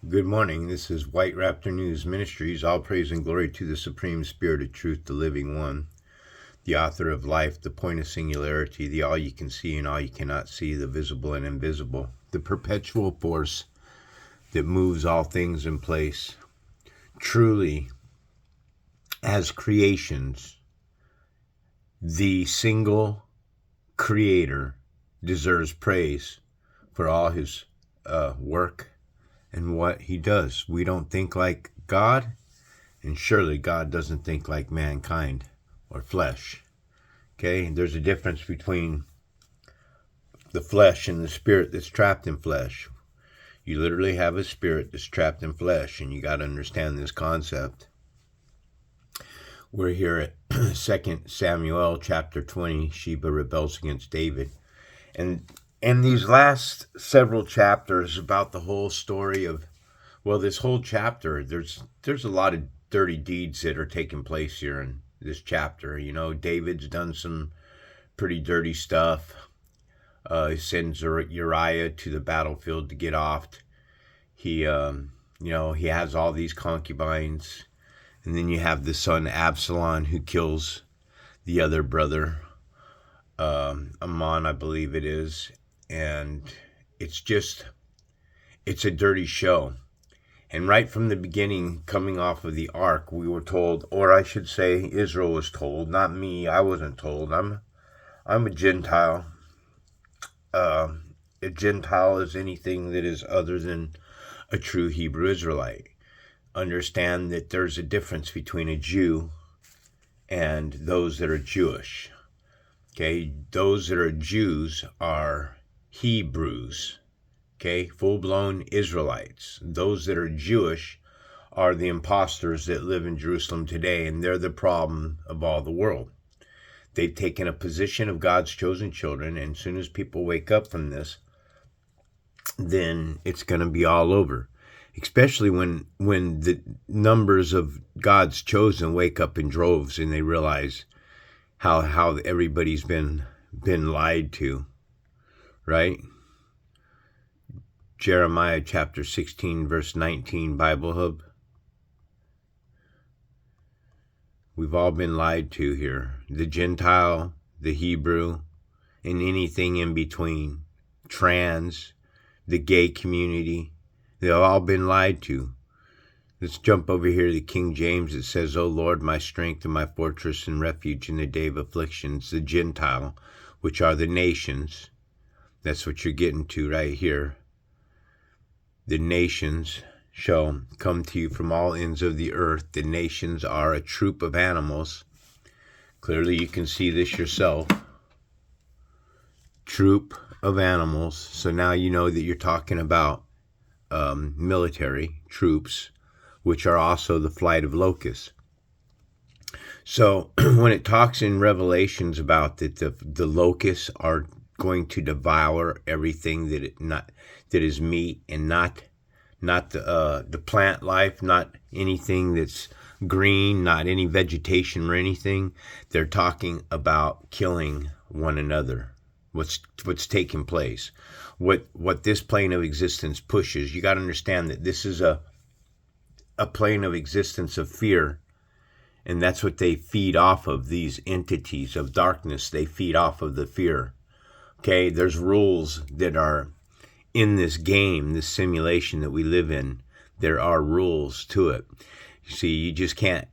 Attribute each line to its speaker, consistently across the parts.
Speaker 1: Good morning. This is White Raptor News Ministries. All praise and glory to the Supreme Spirit of Truth, the Living One, the author of life, the point of singularity, the all you can see and all you cannot see, the visible and invisible, the perpetual force that moves all things in place. Truly, as creations, the single creator deserves praise for all his work and what he does. We don't think like God, and surely God doesn't think like mankind or flesh. Okay, there's a difference between the flesh and the spirit that's trapped in flesh. You literally have a spirit that's trapped in flesh, and you got to understand this concept. We're here at 2 Samuel chapter 20. Sheba rebels against David. And these last several chapters about the whole story of, well, this whole chapter, there's a lot of dirty deeds that are taking place here in this chapter. You know, David's done some pretty dirty stuff. He sends Uriah to the battlefield to get off. He has all these concubines. And then you have the son Absalom who kills the other brother, Ammon, I believe it is. And it's a dirty show. And right from the beginning, coming off of the ark, we were told, or I should say Israel was told, not me, I wasn't told. I'm a Gentile. A Gentile is anything that is other than a true Hebrew Israelite. Understand that there's a difference between a Jew and those that are Jewish. Okay, those that are Jews are Hebrews, okay, full-blown Israelites. Those that are Jewish are the imposters that live in Jerusalem today, and they're the problem of all the world. They've taken a position of God's chosen children, and as soon as people wake up from this, then it's going to be all over. Especially when the numbers of God's chosen wake up in droves and they realize how everybody's been lied to. Right? Jeremiah chapter 16, verse 19, Bible Hub. We've all been lied to here. The Gentile, the Hebrew, and anything in between. Trans, the gay community. They've all been lied to. Let's jump over here to King James. It says, O Lord, my strength and my fortress and refuge in the day of afflictions. The Gentile, which are the nations. That's what you're getting to right here. The nations shall come to you from all ends of the earth. The nations are a troop of animals. Clearly you can see this yourself. Troop of animals. So now you know that you're talking about military troops, which are also the flight of locusts. So when it talks in Revelations about that the locusts are going to devour everything that is meat, and not the plant life, not anything that's green, not any vegetation or anything. They're talking about killing one another. What's taking place? What this plane of existence pushes. You got to understand that this is a plane of existence of fear. And that's what they feed off of, these entities of darkness. They feed off of the fear. Okay, there's rules that are in this game, this simulation that we live in. There are rules to it. You see, you just can't,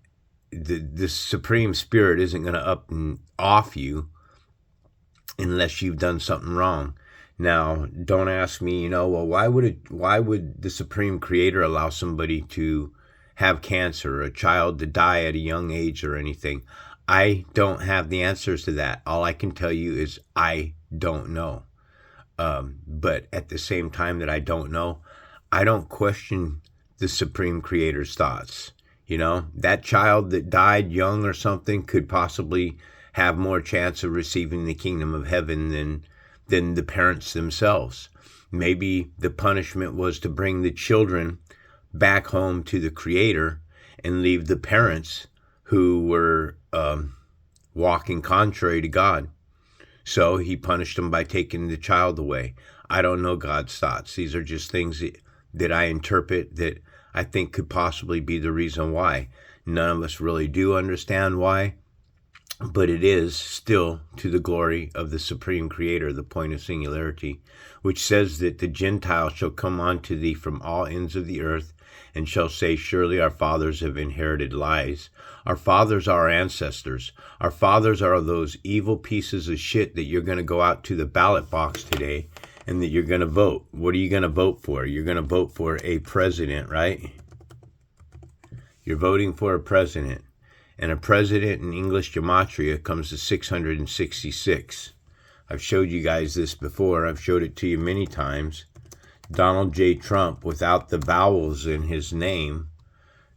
Speaker 1: the Supreme Spirit isn't going to up and off you unless you've done something wrong. Now, don't ask me, well, why would the Supreme Creator allow somebody to have cancer, or a child to die at a young age or anything? I don't have the answers to that. All I can tell you is I don't know. But at the same time that I don't know, I don't question the Supreme Creator's thoughts. That child that died young or something could possibly have more chance of receiving the kingdom of heaven than the parents themselves. Maybe the punishment was to bring the children back home to the Creator and leave the parents who were walking contrary to God. So he punished them by taking the child away. I don't know God's thoughts. These are just things that I interpret that I think could possibly be the reason why. None of us really do understand why, but it is still to the glory of the Supreme Creator, the point of singularity, which says that the Gentiles shall come unto thee from all ends of the earth, and shall say, surely our fathers have inherited lies. Our fathers are our ancestors. Our fathers are those evil pieces of shit that you're going to go out to the ballot box today and that you're going to vote. What are you going to vote for? You're going to vote for a president, right? You're voting for a president. And a president in English gematria comes to 666. I've showed you guys this before. I've showed it to you many times. Donald J. Trump, without the vowels in his name,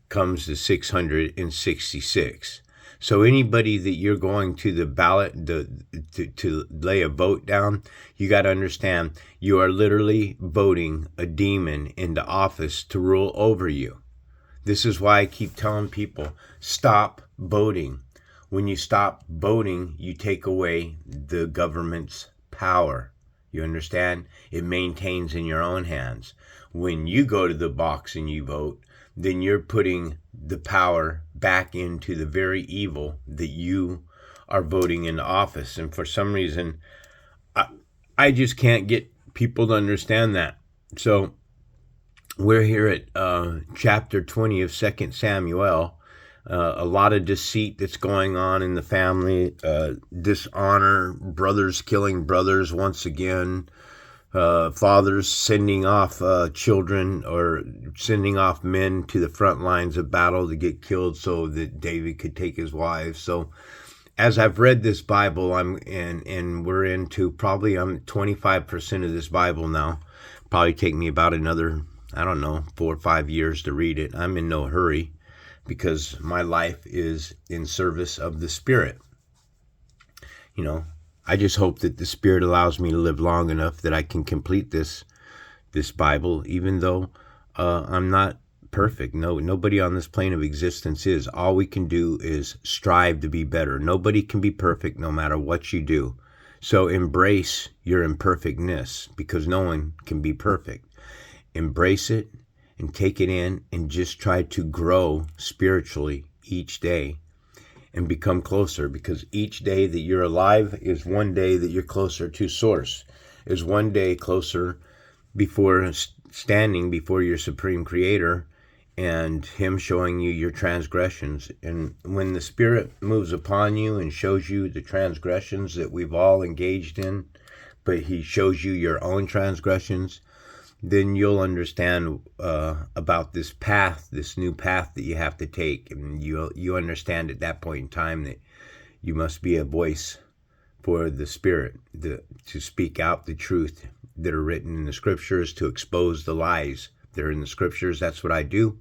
Speaker 1: comes to 666. So anybody that you're going to the ballot to lay a vote down, you got to understand you are literally voting a demon into office to rule over you. This is why I keep telling people, stop voting. When you stop voting, you take away the government's power. You understand? It maintains in your own hands. When you go to the box and you vote, then you're putting the power back into the very evil that you are voting into office. And for some reason, I just can't get people to understand that. So we're here at chapter 20 of 2 Samuel. A lot of deceit that's going on in the family, dishonor, brothers killing brothers once again, fathers sending off children or sending off men to the front lines of battle to get killed so that David could take his wives. So as I've read this Bible, and we're into probably I'm 25% of this Bible now. Probably take me about another, 4 or 5 years to read it. I'm in no hurry, because my life is in service of the Spirit. I just hope that the Spirit allows me to live long enough that I can complete this Bible, even though I'm not perfect. Nobody on this plane of existence is. All we can do is strive to be better. Nobody can be perfect no matter what you do. So embrace your imperfectness, because no one can be perfect. Embrace it and take it in and just try to grow spiritually each day and become closer, because each day that you're alive is one day that you're closer to Source, is one day closer before standing before your Supreme Creator and Him showing you your transgressions. And when the Spirit moves upon you and shows you the transgressions that we've all engaged in, but He shows you your own transgressions, then you'll understand about this path, this new path that you have to take. And you understand at that point in time that you must be a voice for the Spirit, to speak out the truth that are written in the Scriptures, to expose the lies that are in the Scriptures. That's what I do.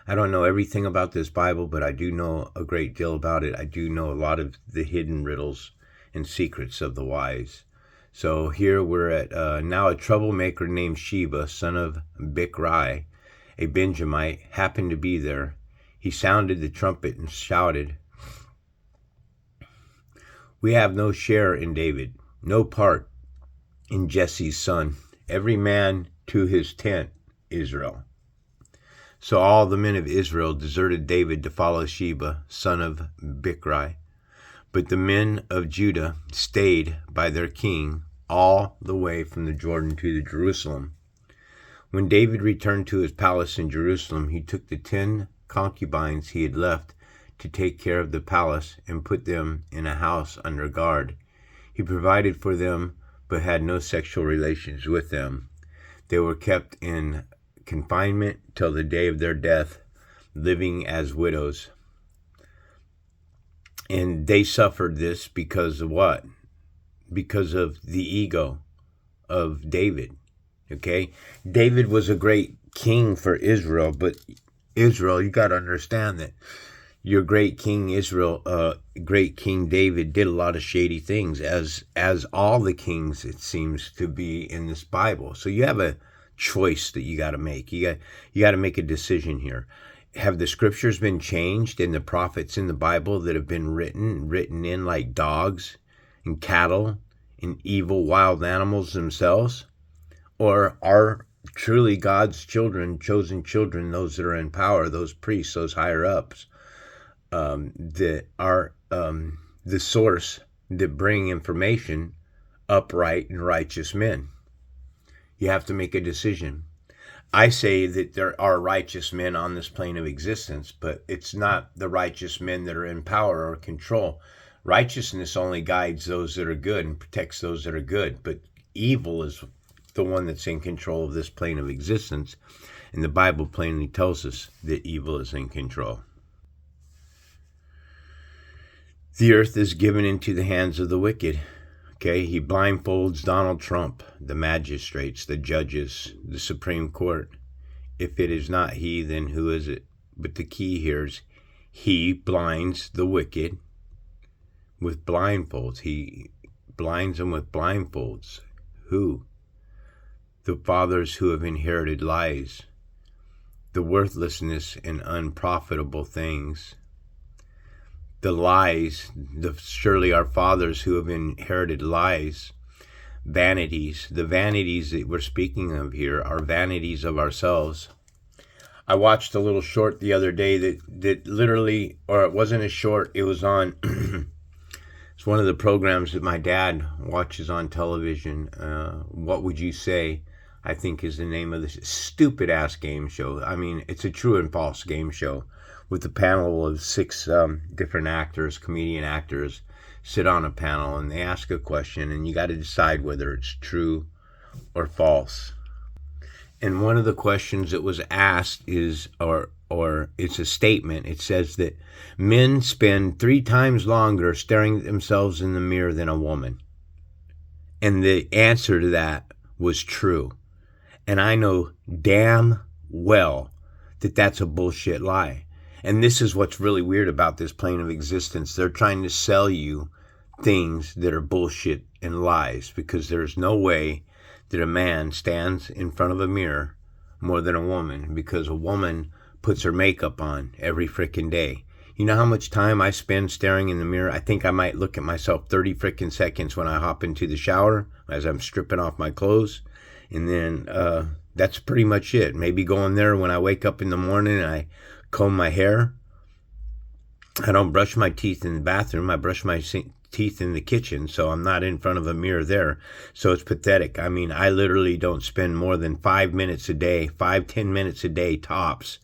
Speaker 1: I don't know everything about this Bible, but I do know a great deal about it. I do know a lot of the hidden riddles and secrets of the wise. So here we're at now a troublemaker named Sheba, son of Bichri, a Benjamite, happened to be there. He sounded the trumpet and shouted, "We have no share in David, no part in Jesse's son. Every man to his tent, Israel." So all the men of Israel deserted David to follow Sheba, son of Bichri. But the men of Judah stayed by their king all the way from the Jordan to the Jerusalem. When David returned to his palace in Jerusalem, he took the 10 concubines he had left to take care of the palace and put them in a house under guard. He provided for them, but had no sexual relations with them. They were kept in confinement till the day of their death, living as widows. And they suffered this because of what? Because of the ego of David. Okay? David was a great king for Israel, but Israel, you got to understand that your great king Israel, great King David, did a lot of shady things, as all the kings, it seems to be in this Bible. So you have a choice that you got to make. You got to make a decision here. Have the scriptures been changed and the prophets in the Bible that have been written in like dogs and cattle and evil wild animals themselves? Or are truly God's children, chosen children, those that are in power, those priests, those higher ups, that are the source that bring information, upright and righteous men. You have to make a decision. I say that there are righteous men on this plane of existence, but it's not the righteous men that are in power or control. Righteousness only guides those that are good and protects those that are good, but evil is the one that's in control of this plane of existence, and the Bible plainly tells us that evil is in control. The earth is given into the hands of the wicked. Okay, he blindfolds Donald Trump, the magistrates, the judges, the Supreme Court. If it is not he, then who is it? But the key here is he blinds the wicked with blindfolds. He blinds them with blindfolds. Who? The fathers who have inherited lies, the worthlessness and unprofitable things. The lies, surely our fathers who have inherited lies, vanities. The vanities that we're speaking of here are vanities of ourselves. I watched a little short the other day that literally, or it wasn't a short, it was on, it's one of the programs that my dad watches on television. What Would You Say? I think is the name of this stupid ass game show. I mean, it's a true and false game show, with a panel of 6 different actors, comedian actors, sit on a panel and they ask a question and you got to decide whether it's true or false. And one of the questions that was asked is, or it's a statement. It says that men spend 3 times longer staring at themselves in the mirror than a woman. And the answer to that was true. And I know damn well that that's a bullshit lie. And this is what's really weird about this plane of existence. They're trying to sell you things that are bullshit and lies, because there's no way that a man stands in front of a mirror more than a woman, because a woman puts her makeup on every frickin' day. You know how much time I spend staring in the mirror? I think I might look at myself 30 frickin' seconds when I hop into the shower as I'm stripping off my clothes. And then that's pretty much it. Maybe going there when I wake up in the morning and I comb my hair. I don't brush my teeth in the bathroom. I brush my teeth in the kitchen, so I'm not in front of a mirror there. So it's pathetic. I mean, I literally don't spend more than 5 minutes a day, 5-10 minutes a day tops,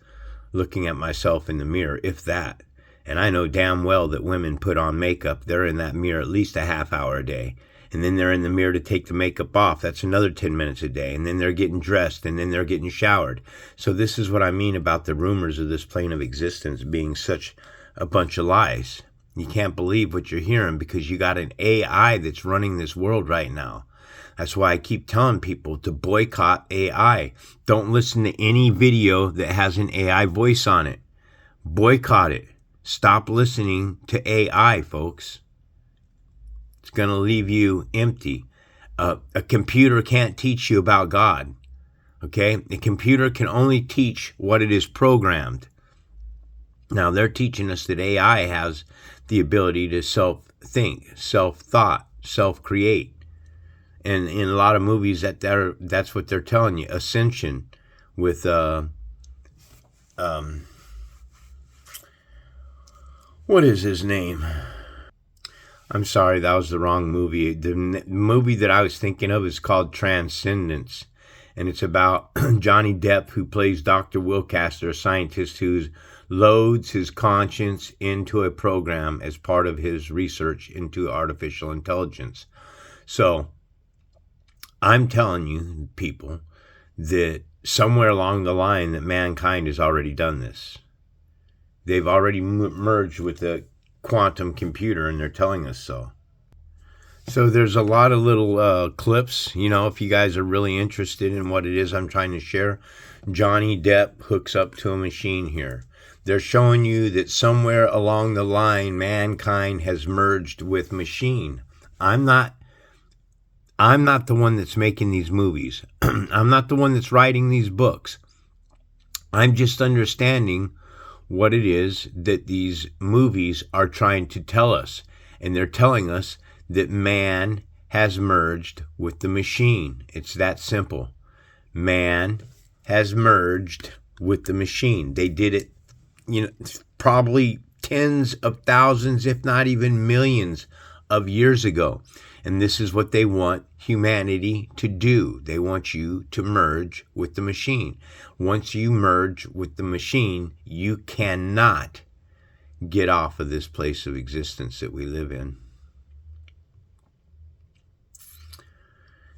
Speaker 1: looking at myself in the mirror, if that. And I know damn well that women put on makeup. They're in that mirror at least a half hour a day. And then they're in the mirror to take the makeup off. That's another 10 minutes a day. And then they're getting dressed, and then they're getting showered. So this is what I mean about the rumors of this plane of existence being such a bunch of lies. You can't believe what you're hearing because you got an AI that's running this world right now. That's why I keep telling people to boycott AI. Don't listen to any video that has an AI voice on it. Boycott it. Stop listening to AI, folks. It's going to leave you empty. A computer can't teach you about God. Okay? A computer can only teach what it is programmed. Now, they're teaching us that AI has the ability to self-think, self-thought, self-create. And in a lot of movies, that's what they're telling you. Ascension with what is his name? I'm sorry, that was the wrong movie. The movie that I was thinking of is called Transcendence. And it's about Johnny Depp, who plays Dr. Wilcaster, a scientist who loads his conscience into a program as part of his research into artificial intelligence. So I'm telling you, people, that somewhere along the line that mankind has already done this. They've already merged with the quantum computer, and they're telling us so. So there's a lot of little clips, if you guys are really interested in what it is I'm trying to share. Johnny Depp hooks up to a machine here. They're showing you that somewhere along the line, mankind has merged with machine. I'm not the one that's making these movies. I'm not the one that's writing these books. I'm just understanding what it is that these movies are trying to tell us. And they're telling us that man has merged with the machine. It's that simple. Man has merged with the machine. They did it, probably tens of thousands, if not even millions of years ago. And this is what they want humanity to do. They want you to merge with the machine. Once you merge with the machine, you cannot get off of this place of existence that we live in.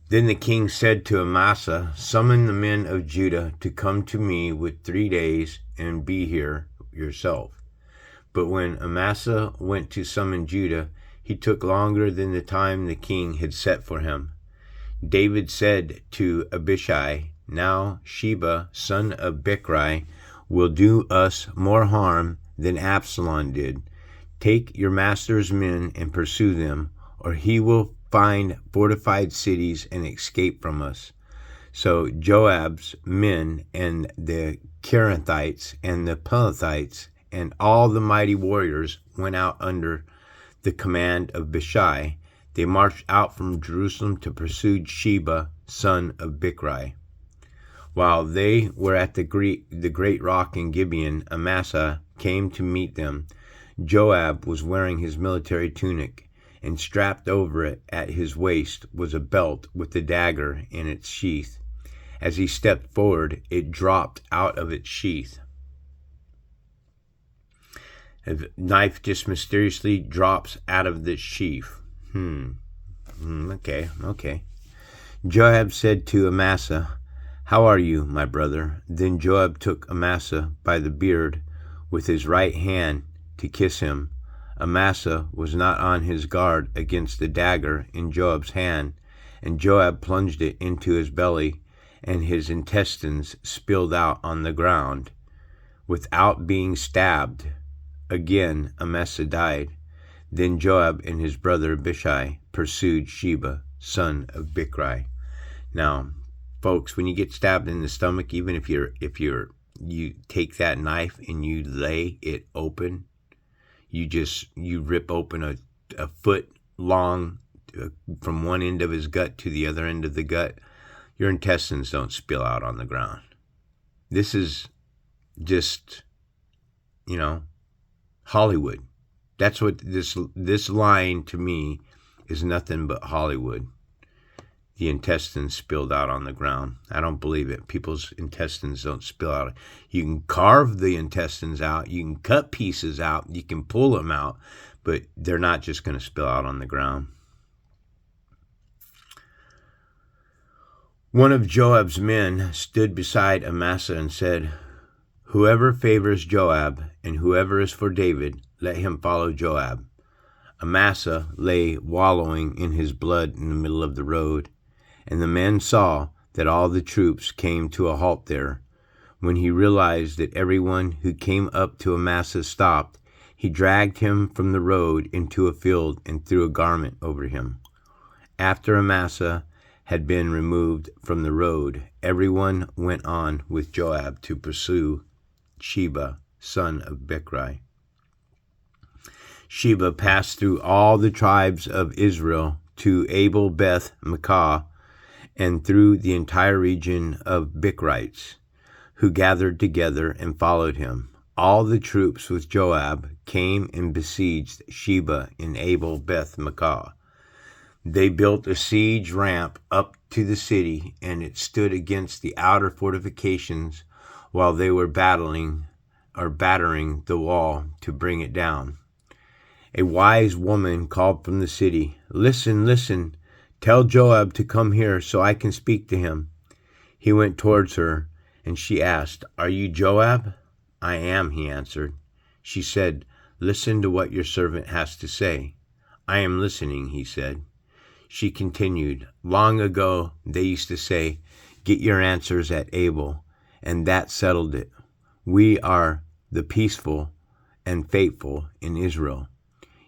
Speaker 1: Then the king said to Amasa, "Summon the men of Judah to come to me with 3 days and be here yourself." But when Amasa went to summon Judah, he took longer than the time the king had set for him. David said to Abishai, "Now Sheba, son of Bichri, will do us more harm than Absalom did. Take your master's men and pursue them, or he will find fortified cities and escape from us." So Joab's men and the Kerethites and the Pelethites and all the mighty warriors went out under the command of Abishai. They marched out from Jerusalem to pursue Sheba, son of Bichri. While they were at the great rock in Gibeon, Amasa came to meet them. Joab was wearing his military tunic, and strapped over it at his waist was a belt with a dagger in its sheath. As he stepped forward, it dropped out of its sheath. A knife just mysteriously drops out of the sheath. Okay. Joab said to Amasa, "How are you, my brother?" Then Joab took Amasa by the beard with his right hand to kiss him. Amasa was not on his guard against the dagger in Joab's hand, and Joab plunged it into his belly, and his intestines spilled out on the ground. Without being stabbed, again Amasa died. Then Joab and his brother Abishai pursued Sheba, son of Bichri. Now, folks, when you get stabbed in the stomach, even if you take that knife and you lay it open, you rip open a foot long from one end of his gut to the other end of the gut, your intestines don't spill out on the ground. This is just, Hollywood. That's what this line to me is nothing but Hollywood. The intestines spilled out on the ground. I don't believe it. People's intestines don't spill out. You can carve the intestines out. You can cut pieces out. You can pull them out. But they're not just going to spill out on the ground. One of Joab's men stood beside Amasa and said, "Whoever favors Joab and whoever is for David, let him follow Joab." Amasa lay wallowing in his blood in the middle of the road, and the men saw that all the troops came to a halt there. When he realized that everyone who came up to Amasa stopped, he dragged him from the road into a field and threw a garment over him. After Amasa had been removed from the road, everyone went on with Joab to pursue Sheba, son of Bichri. Sheba passed through all the tribes of Israel to Abel Beth Maachah, and through the entire region of Bichrites, who gathered together and followed him. All the troops with Joab came and besieged Sheba in Abel Beth Maachah. They built a siege ramp up to the city, and it stood against the outer fortifications while they were battering the wall to bring it down. A wise woman called from the city, "Listen, listen, tell Joab to come here so I can speak to him." He went towards her, and she asked, "Are you Joab?" "I am," he answered. She said, "Listen to what your servant has to say." "I am listening," he said. She continued, "Long ago they used to say, 'Get your answers at Abel,' and that settled it. We are the peaceful and faithful in Israel.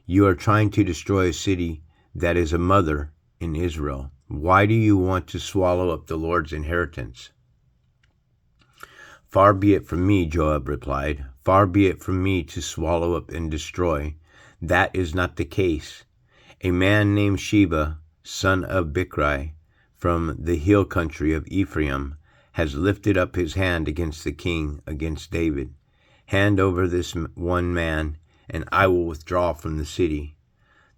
Speaker 1: You are trying to destroy a city that is a mother in Israel. Why do you want to swallow up the Lord's inheritance?" "Far be it from me," Joab replied. "Far be it from me to swallow up and destroy. That is not the case. A man named Sheba, son of Bichri, from the hill country of Ephraim, has lifted up his hand against the king, against David. Hand over this one man, and I will withdraw from the city.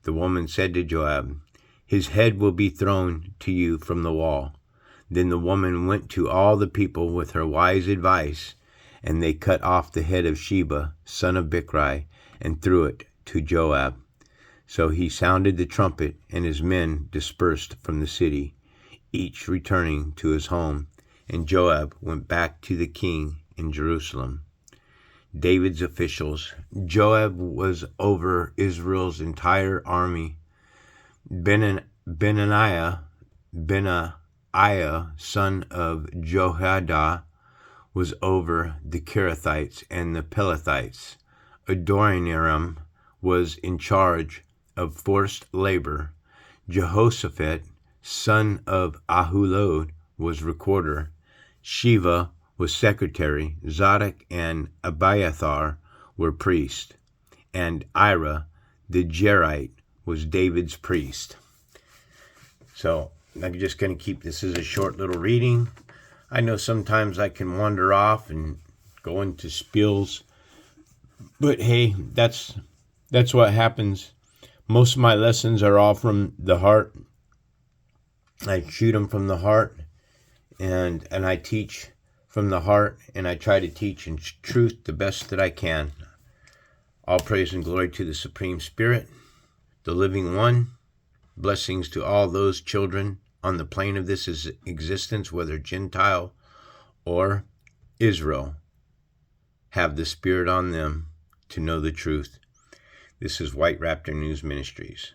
Speaker 1: The woman said to Joab, His head will be thrown to you from the wall. Then the woman went to all the people with her wise advice, and they cut off the head of Sheba, son of Bichri, and threw it to Joab. So he sounded the trumpet, and his men dispersed from the city, each returning to his home, and Joab went back to the king in Jerusalem. David's officials. Joab was over Israel's entire army. Benaiah, son of Jehoiada, was over the Kerethites and the Pelethites. Adoniram was in charge of forced labor. Jehoshaphat, son of Ahilud, was recorder. Sheba was secretary. Zadok and Abiathar were priests. And Ira, the Jerite, was David's priest. So I'm just going to keep this as a short little reading. I know sometimes I can wander off and go into spills, but hey, that's what happens. Most of my lessons are all from the heart. I shoot them from the heart, and I teach from the heart, and I try to teach in truth the best that I can. All praise and glory to the Supreme Spirit, the living one. Blessings to all those children on the plane of this existence, whether Gentile or Israel. Have the Spirit on them to know the truth. This is White Raptor News Ministries.